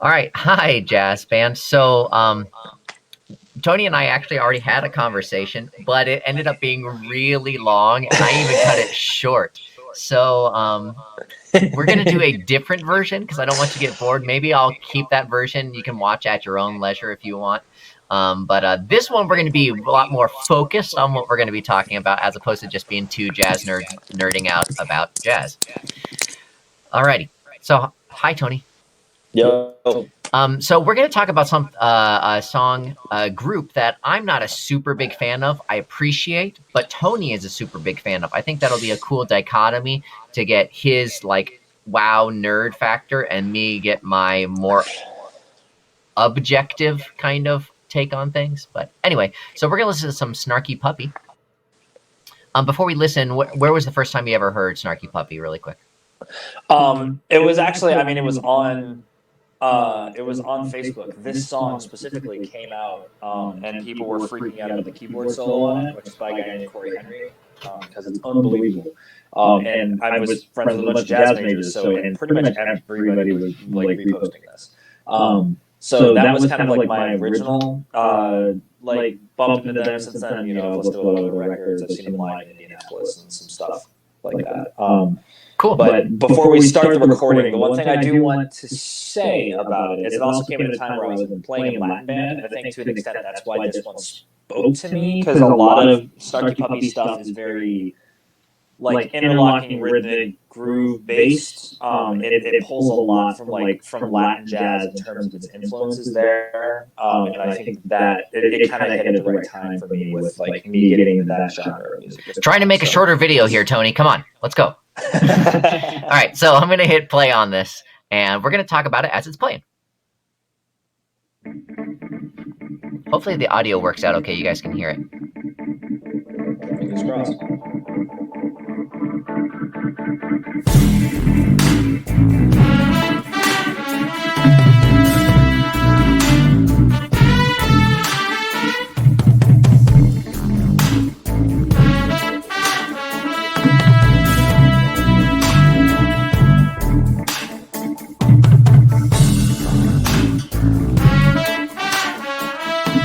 All right. Hi, Jazz Band. So, Tony and I actually already had a conversation, but it ended up being really long, and I even cut it short. So, we're going to do a different version because I don't want you to get bored. Maybe I'll keep that version. You can watch at your own leisure if you want. But this one, we're going to be a lot more focused on what we're going to be talking about as opposed to just being two jazz nerds nerding out about jazz. Alrighty. So, hi, Tony. Yo. So we're going to talk about a group that I'm not a super big fan of. I appreciate, but Tony is a super big fan of. I think that'll be a cool dichotomy to get his wow nerd factor and me get my more objective kind of take on things. But anyway, so we're going to listen to some Snarky Puppy. Before we listen, where was the first time you ever heard Snarky Puppy, really quick? It was actually, it was on Facebook. This song specifically came out, and people were freaking out about the keyboard solo on it, which is by a guy named Corey Henry, because it's unbelievable. And I was friends with a bunch of jazz majors, and pretty much everybody was reposting this. So that was kind of my original bump into them. Since then, I've listened to a lot of the records. I've seen them live in Indianapolis and some stuff like that. Cool. But before we start the recording, the one thing I do want to say about it is it also came at a time where I was playing in Latin band, and I think to an extent that's why this one spoke to me, because a lot of Snarky Puppy stuff is very interlocking, rhythmic, groove based. It pulls a lot from Latin jazz in terms of its influences there, and I think that it kind of hit at the right time for me with me getting into that genre of music. Trying to make a shorter video here, Tony. Come on, let's go. All right, so I'm going to hit play on this, and we're going to talk about it as it's playing. Hopefully the audio works out okay. You guys can hear it. Fingers crossed.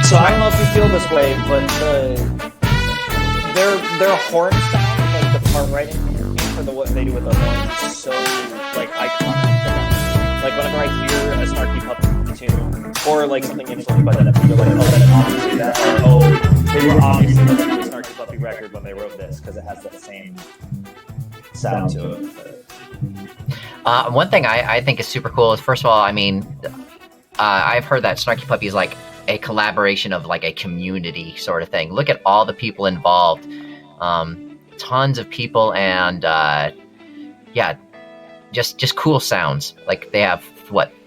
So I don't know if you feel this way, but their horn sound, the part writing for what they do with the horns, is so iconic. Whenever I hear a Snarky Puppy tune or something influenced by that, I feel that's obviously that. They were obviously listening to a Snarky Puppy record when they wrote this because it has that same sound to it. One thing I think is super cool is, first of all, I've heard that Snarky Puppy is a collaboration of a community sort of thing. Look at all the people involved. Tons of people, and just cool sounds. They have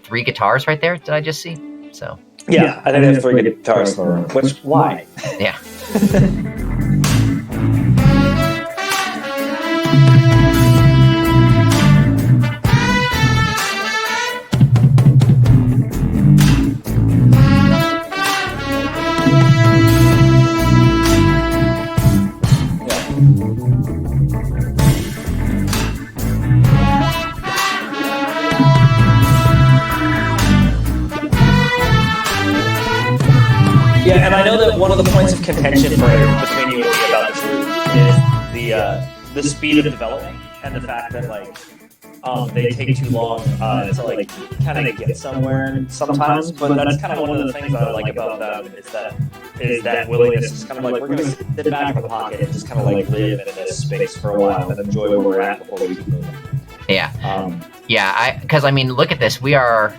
3 guitars right there? Did I just see? So yeah, I think they have 3 guitars in the room. Which why? Yeah. Yeah, and I know that one of the points of contention between you and me about this group is the speed of development and the fact that they take too long to kind of get somewhere sometimes. But that's kind of one of the things I like about them is that willingness is kind of we're going to sit back in the pocket and just kind of live in this space for a while and enjoy where we're at before we keep moving. Yeah. Because look at this. We are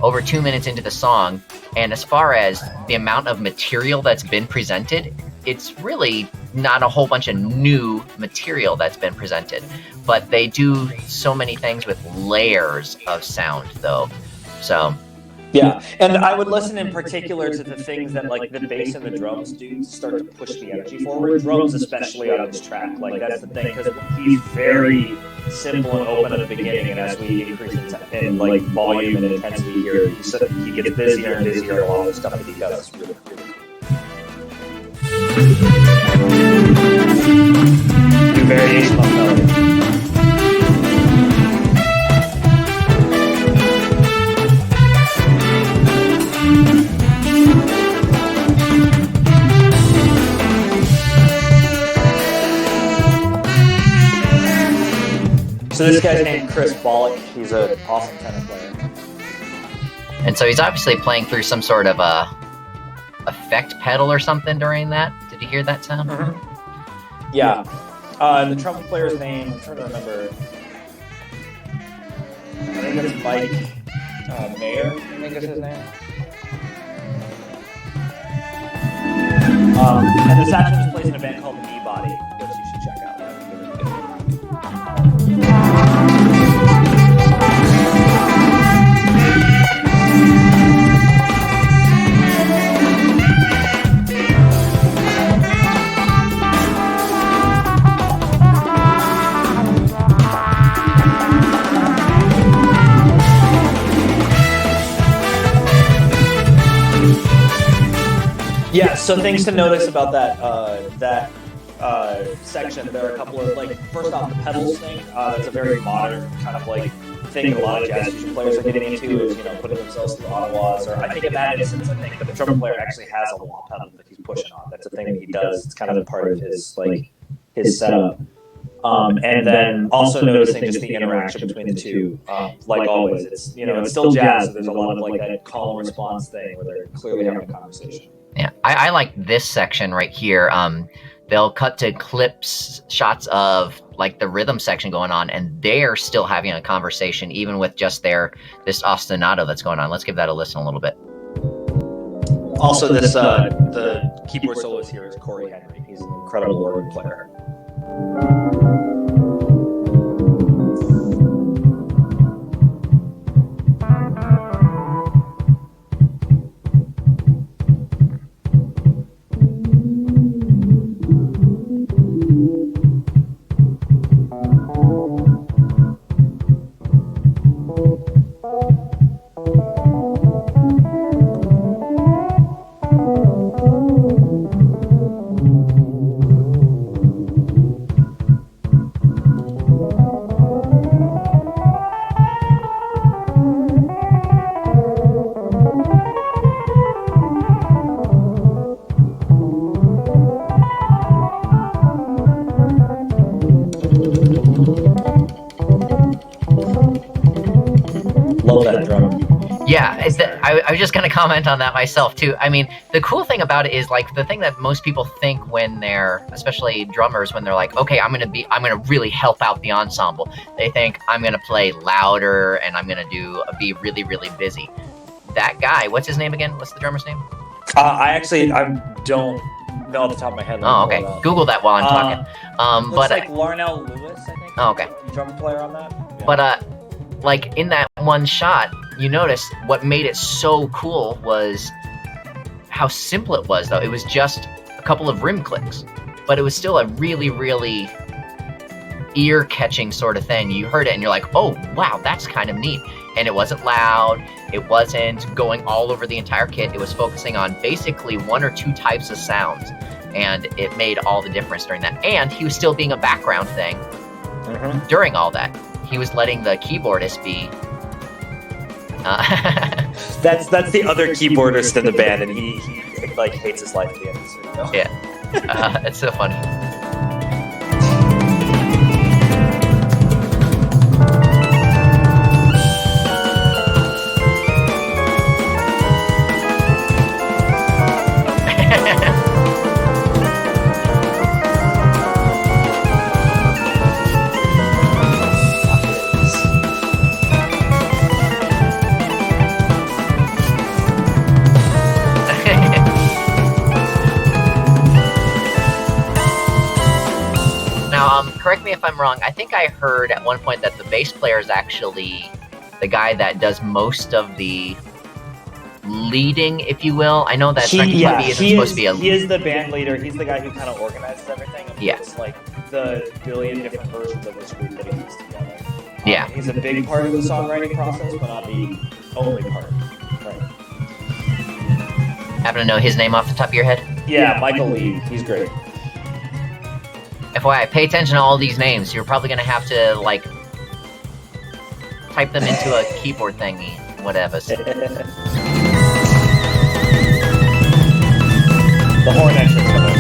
over 2 minutes into the song, and as far as the amount of material that's been presented, it's really not a whole bunch of new material that's been presented, but they do so many things with layers of sound, though. So yeah, and I would listen in particular to the things that the bass and the drums do to start to push the energy forward. Drums especially on this track, that's the thing, because he's very simple and open at the beginning, and as we increase in volume and intensity here, he gets busier and busier on all the stuff that he does. It's really, really cool. Do variation on melody. So this guy's named Chris Bollock. He's an awesome tenor player. And so he's obviously playing through some sort of a effect pedal or something during that. Did you hear that sound? Mm-hmm. Yeah. The trumpet player's name, I'm trying to remember. I think it's Mike Mayer, I think is his name. And the saxophonist plays in a band called Knee Body, which you should check out. Yeah, so things to notice about that section. There are a couple of, like, first off, the pedals thing. That's a very modern kind of like thing a lot of jazz fusion players are getting into, is, you know, putting themselves through Ottawas. Or I think in that instance, I think the trumpet player actually has a wah pedal that he's pushing on. That's a thing that he does. It's kind of a part of his his setup. And then also noticing just the interaction between the two. Like always, it's, you know, it's still jazz. So there's a lot of like that call and response thing where they're clearly having a conversation. Yeah, I like this section right here. They'll cut to clips, shots of like the rhythm section going on, and they're still having a conversation, even with just this ostinato that's going on. Let's give that a listen a little bit. Also, this the keyboard soloist here is Corey Henry. He's an incredible organ player. Love that drum. Yeah, I was just gonna comment on that myself too. I mean, the cool thing about it is, like, the thing that most people think when they're, especially drummers, when they're like, okay, I'm gonna really help out the ensemble. They think I'm gonna play louder and I'm gonna be really, really busy. That guy, what's his name again? What's the drummer's name? I don't know off the top of my head. Oh, okay. Google that while I'm talking. Looks like Larnell Lewis, I think. Oh, okay. Drum player on that. Yeah. But like in that one shot, you notice what made it so cool was how simple it was, though. It was just a couple of rim clicks, but it was still a really, really ear-catching sort of thing. You heard it and you're like, oh, wow, that's kind of neat. And it wasn't loud. It wasn't going all over the entire kit. It was focusing on basically one or two types of sounds, and it made all the difference during that. And he was still being a background thing during all that. He was letting the keyboardist be. That's the other keyboardist in the band, and he like hates his life at the end of this video. Yeah, it's so funny. Correct me if I'm wrong. I think I heard at one point that the bass player is actually the guy that does most of the leading, if you will. I know that Snarky Puppy isn't supposed to be a... He is the band leader. He's the guy who kind of organizes everything. And puts, like, the billion different versions of this group that he puts together. Yeah. He's a big part of the songwriting process, but not the only part. Right. Happen to know his name off the top of your head? Yeah, Michael Lee. He's great. FYI, pay attention to all these names. You're probably going to have to, like, type them into a keyboard thingy, whatever. The horn entrance coming up.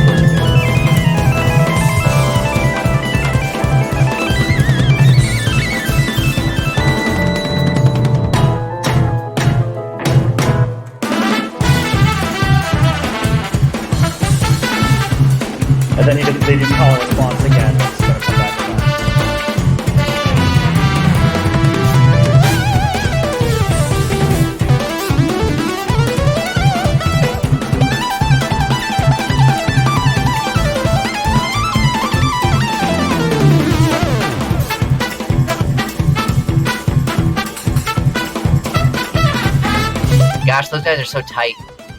gosh, those guys are so tight.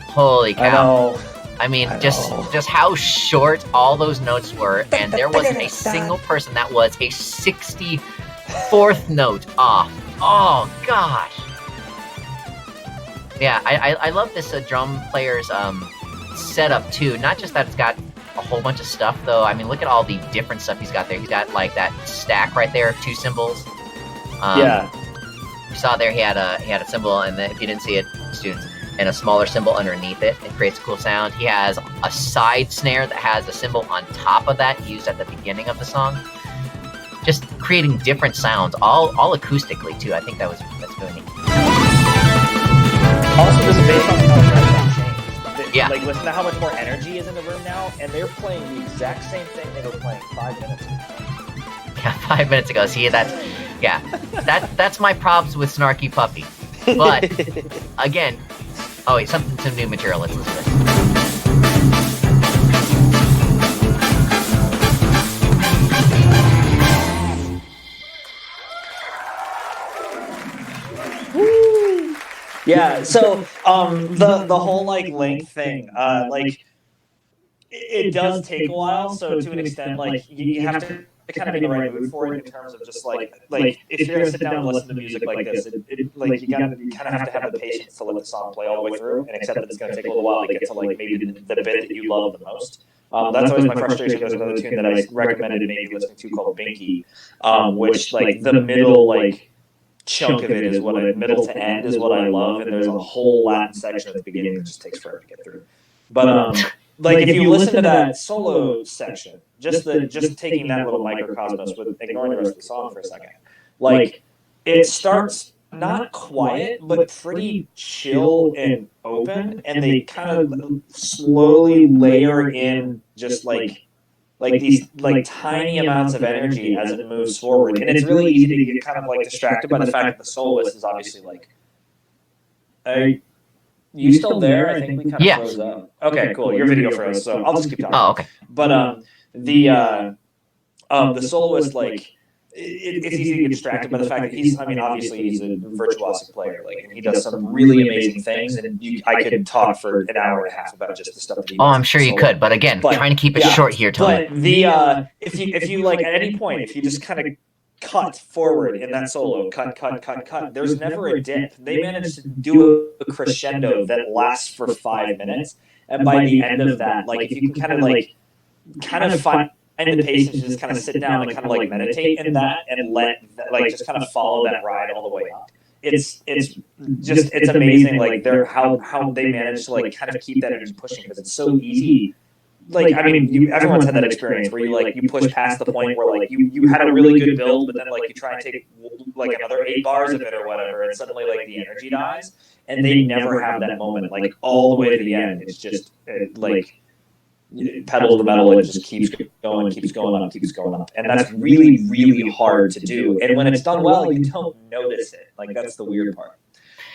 Holy cow. I mean, just how short all those notes were, and there wasn't a single person that was a 64th note off. Oh gosh. Yeah, I love this drum player's setup too. Not just that it's got a whole bunch of stuff though. I mean, look at all the different stuff he's got there. He's got like that stack right there of 2 cymbals. Yeah. You saw there he had a cymbal, and then if you didn't see it, students, and a smaller cymbal underneath it. It creates a cool sound. He has a side snare that has a cymbal on top of that used at the beginning of the song. Just creating different sounds, all acoustically too. I think that's really neat. Also, this bass on the soundtrack changed. Yeah. Like, listen to how much more energy is in the room now, and they're playing the exact same thing they were playing 5 minutes ago. Yeah, 5 minutes ago. See, that's my props with Snarky Puppy. But again, oh wait, some new material. Let's listen to this. Yeah, so the whole like length thing, like it does take a while. So to an extent, like you have to kind of be in the right mood for it in terms of just like if you're gonna sit down and listen to music like this, like you kind of have to have the patience to let the song play all the way through and accept that it's gonna take a little while to get to like maybe the bit that you love the most. That's always my frustration. There's another tune that I recommended maybe listening to called Binky, which like the middle like chunk of it is what middle to end is what I love, and there's a whole Latin section at the beginning that just takes forever to get through. But like if you listen to that solo section, just taking that little microcosmos with ignoring the rest of the song for a second, like it starts not quiet but pretty chill and open, and they kind of slowly layer in just like these like tiny amounts of energy as it moves forward, and it's really easy to get kind of like distracted by the fact that the soloist is obviously like, "Are you still there?" I think we kind of froze up. Okay, cool. Your video froze, so I'll just keep talking. Oh, okay. But the soloist, like it's easy to get distracted by the fact that obviously he's a virtuosic player, like, and he does some really amazing things, and I could talk for an hour and a half about just the stuff that he does. Oh, I'm sure you could, but again, trying to keep it short here, Tony. But the if you like at any point, if you just kind of cut forward in that solo, cut, there's never a dip. They managed to do a crescendo that lasts for 5 minutes, and by the end of that, like if you can kind of find the patience to just kind of sit down and kind of like meditate in that and let like just kind of follow that ride all the way up. It's amazing, like how they manage to like kind of keep that energy pushing, because it's so easy. Like, I mean, everyone's had that experience where you push past the point where like you had a really good build, but then like you try and take like another 8 bars of it or whatever, and suddenly like the energy dies, and they never have that moment like all the way to the end. It's just like pedal to the metal, and it just keeps going up, and that's really, really hard to do. And when it's done well, you don't notice it. Like, that's the weird part.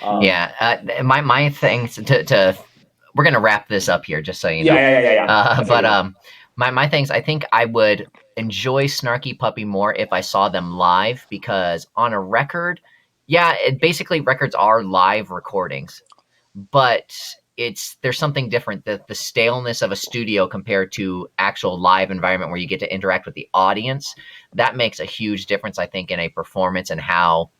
My thing to we're gonna wrap this up here, just so you know. Yeah. But my things, I think I would enjoy Snarky Puppy more if I saw them live, because on a record, basically records are live recordings, but there's something different. The staleness of a studio compared to actual live environment where you get to interact with the audience, that makes a huge difference, I think, in a performance and how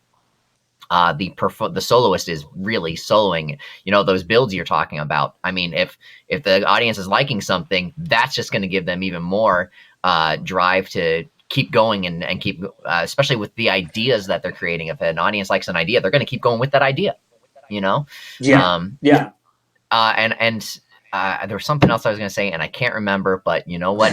the soloist is really soloing. You know, those builds you're talking about. I mean, if the audience is liking something, that's just going to give them even more drive to keep going and keep, especially with the ideas that they're creating. If an audience likes an idea, they're going to keep going with that idea. You know? Yeah. And there was something else I was going to say, and I can't remember. But you know what?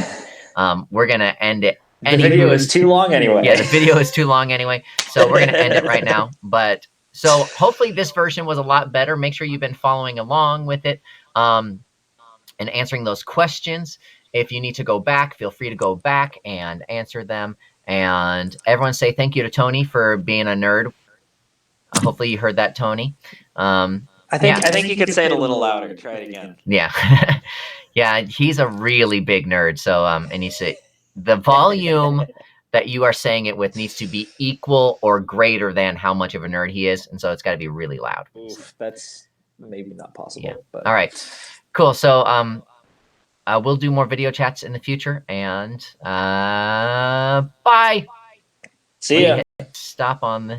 We're going to end it. The video is too long anyway. Yeah, the video is too long anyway. So we're going to end it right now. But so hopefully this version was a lot better. Make sure you've been following along with it and answering those questions. If you need to go back, feel free to go back and answer them. And everyone say thank you to Tony for being a nerd. Hopefully you heard that, Tony. I think you could say it a little louder. Try it again. Yeah. Yeah, he's a really big nerd. So, and you say the volume that you are saying it with needs to be equal or greater than how much of a nerd he is. And so it's got to be really loud. Oof, that's maybe not possible. Yeah. But all right, cool. So we'll do more video chats in the future, and bye. See ya. Stop on the